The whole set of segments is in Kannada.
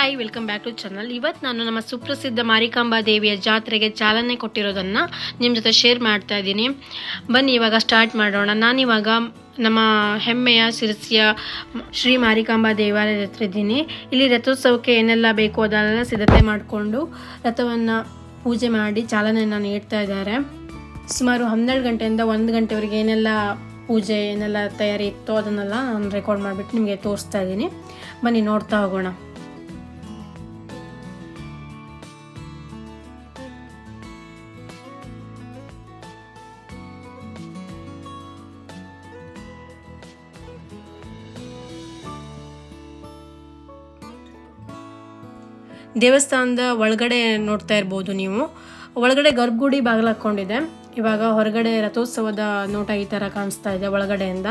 Hi, welcome back to channel. ಇವತ್ತು ನಾನು ನಮ್ಮ ಸುಪ್ರಸಿದ್ಧ ಮಾರಿಕಾಂಬಾ ದೇವಿಯ ಜಾತ್ರೆಗೆ ಚಾಲನೆ ಕೊಟ್ಟಿರೋದನ್ನು ನಿಮ್ಮ ಜೊತೆ ಶೇರ್ ಮಾಡ್ತಾ ಇದ್ದೀನಿ. ಬನ್ನಿ ಇವಾಗ ಸ್ಟಾರ್ಟ್ ಮಾಡೋಣ. ನಾನಿವಾಗ ನಮ್ಮ ಹೆಮ್ಮೆಯ ಶಿರಸಿಯ ಶ್ರೀ ಮಾರಿಕಾಂಬಾ ದೇವಾಲಯದ ಹತ್ರ ಇದ್ದೀನಿ. ಇಲ್ಲಿ ರಥೋತ್ಸವಕ್ಕೆ ಏನೆಲ್ಲ ಬೇಕು ಅದನ್ನೆಲ್ಲ ಸಿದ್ಧತೆ ಮಾಡಿಕೊಂಡು ರಥವನ್ನು ಪೂಜೆ ಮಾಡಿ ಚಾಲನೆಯನ್ನು ನೀಡ್ತಾ ಇದ್ದಾರೆ. ಸುಮಾರು 12 ಗಂಟೆಯಿಂದ 1 ಗಂಟೆವರೆಗೆ ಏನೆಲ್ಲ ಪೂಜೆ ಏನೆಲ್ಲ ತಯಾರಿ ಇತ್ತು ಅದನ್ನೆಲ್ಲ ನಾನು ರೆಕಾರ್ಡ್ ಮಾಡಿಬಿಟ್ಟು ನಿಮಗೆ ತೋರಿಸ್ತಾ ಇದ್ದೀನಿ. ಬನ್ನಿ ನೋಡ್ತಾ ಹೋಗೋಣ. ದೇವಸ್ಥಾನದ ಒಳಗಡೆ ನೋಡ್ತಾ ಇರ್ಬೋದು ನೀವು. ಒಳಗಡೆ ಗರ್ಭಗುಡಿ ಬಾಗಿಲು ಹಾಕ್ಕೊಂಡಿದೆ. ಇವಾಗ ಹೊರಗಡೆ ರಥೋತ್ಸವದ ನೋಟ ಈ ಥರ ಕಾಣಿಸ್ತಾ ಇದೆ ಒಳಗಡೆಯಿಂದ.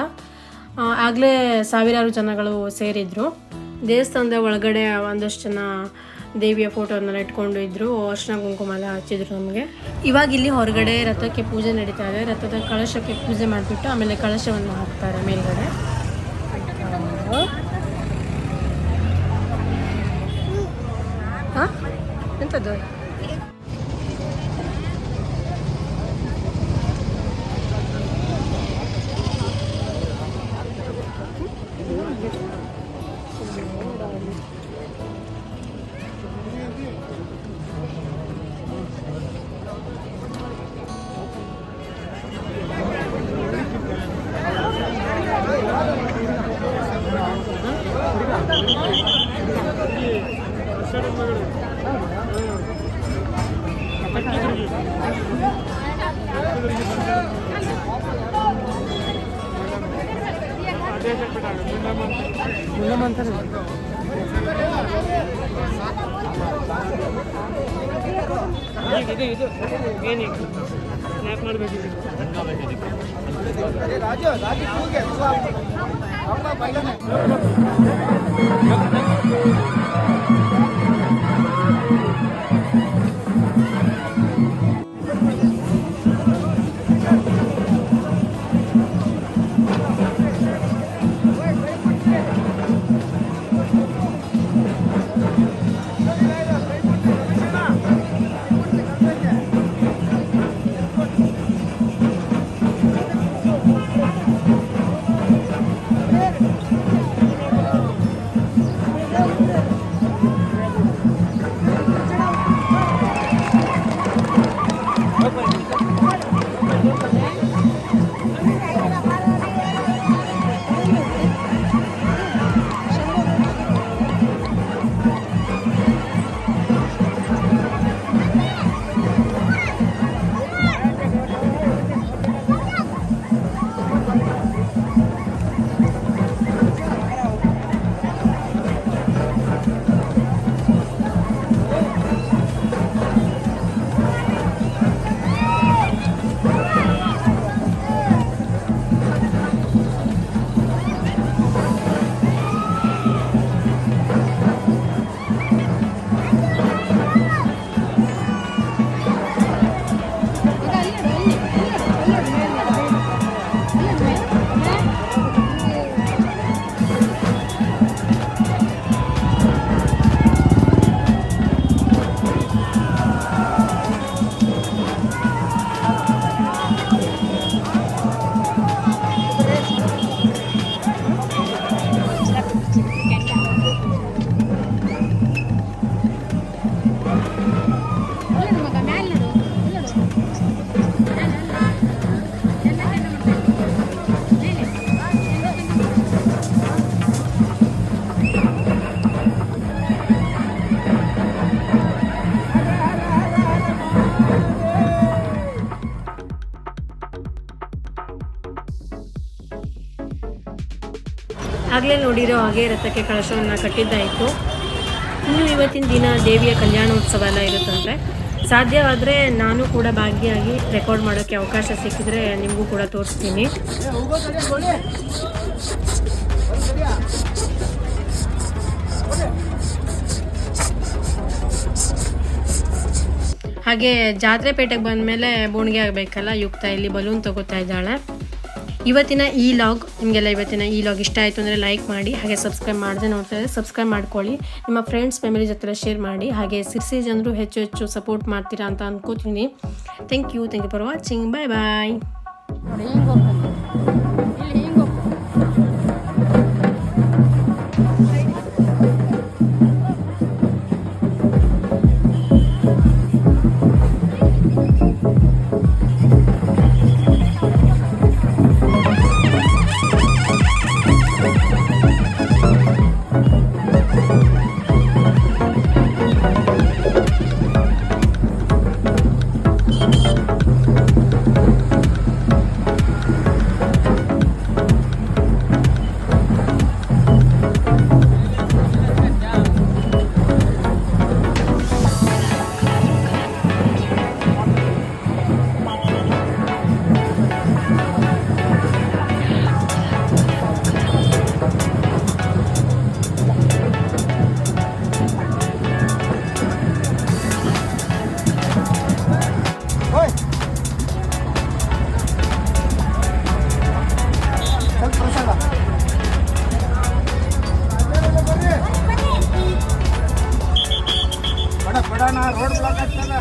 ಆಗಲೇ ಸಾವಿರಾರು ಜನಗಳು ಸೇರಿದ್ರು. ದೇವಸ್ಥಾನದ ಒಳಗಡೆ ಒಂದಷ್ಟು ಜನ ದೇವಿಯ ಫೋಟೋನ ಇಟ್ಕೊಂಡು ಇದ್ರು. ಅರ್ಶಿನ ಕುಂಕುಮ ಎಲ್ಲ ಹಚ್ಚಿದ್ರು ನಮಗೆ. ಇವಾಗ ಇಲ್ಲಿ ಹೊರಗಡೆ ರಥಕ್ಕೆ ಪೂಜೆ ನಡೀತಾ ಇದೆ. ರಥದ ಕಳಶಕ್ಕೆ ಪೂಜೆ ಮಾಡಿಬಿಟ್ಟು ಆಮೇಲೆ ಕಳಶವನ್ನು ಹಾಕ್ತಾರೆ ಮೇಲ್ಗಡೆ. ಎಂಥದ್ದು? ಆಗಲೇ ನೋಡಿರೋ ಹಾಗೆ ರಥಕ್ಕೆ ಕಳಶವನ್ನು ಕಟ್ಟಿದ್ದಾಯಿತು. ಇನ್ನು ಇವತ್ತಿನ ದಿನ ದೇವಿಯ ಕಲ್ಯಾಣೋತ್ಸವ ಎಲ್ಲ ಇರುತ್ತಂತೆ. ಸಾಧ್ಯವಾದರೆ ನಾನು ಕೂಡ ಭಾಗಿಯಾಗಿ ರೆಕಾರ್ಡ್ ಮಾಡೋಕ್ಕೆ ಅವಕಾಶ ಸಿಕ್ಕಿದ್ರೆ ನಿಮಗೂ ಕೂಡ ತೋರಿಸ್ತೀನಿ. ಹಾಗೆ ಜಾತ್ರೆ ಪೇಟೆಗೆ ಬಂದಮೇಲೆ ಬೋಣಿಗೆ ಆಗಬೇಕಲ್ಲ, ಯುಕ್ತ ಇಲ್ಲಿ ಬಲೂನ್ ತಗೋತಾ ಇದ್ದಾಳೆ. ಇವತ್ತಿನ ಈ ಲಾಗ್ ನಿಮಗೆಲ್ಲ ಇವತ್ತಿನ ಈ ಲಾಗ್ ಇಷ್ಟ ಆಯಿತು ಅಂದರೆ ಲೈಕ್ ಮಾಡಿ, ಹಾಗೆ ಸಬ್ಸ್ಕ್ರೈಬ್ ಮಾಡದೆ ನೋಡ್ತಾರೆ ಸಬ್ಸ್ಕ್ರೈಬ್ ಮಾಡ್ಕೊಳ್ಳಿ, ನಿಮ್ಮ ಫ್ರೆಂಡ್ಸ್ ಫ್ಯಾಮಿಲಿ ಜೊತೆ ಶೇರ್ ಮಾಡಿ, ಹಾಗೆ ಸಿರ್ಸಿ ಜನರು ಹೆಚ್ಚು ಸಪೋರ್ಟ್ ಮಾಡ್ತೀರಾ ಅಂತ ಅನ್ಕೋತೀನಿ. Thank you for watching. Bye bye. ಬಡ ರೋಡ್ ಬ್ಲಾಕ್ ಆಗ್ತದ.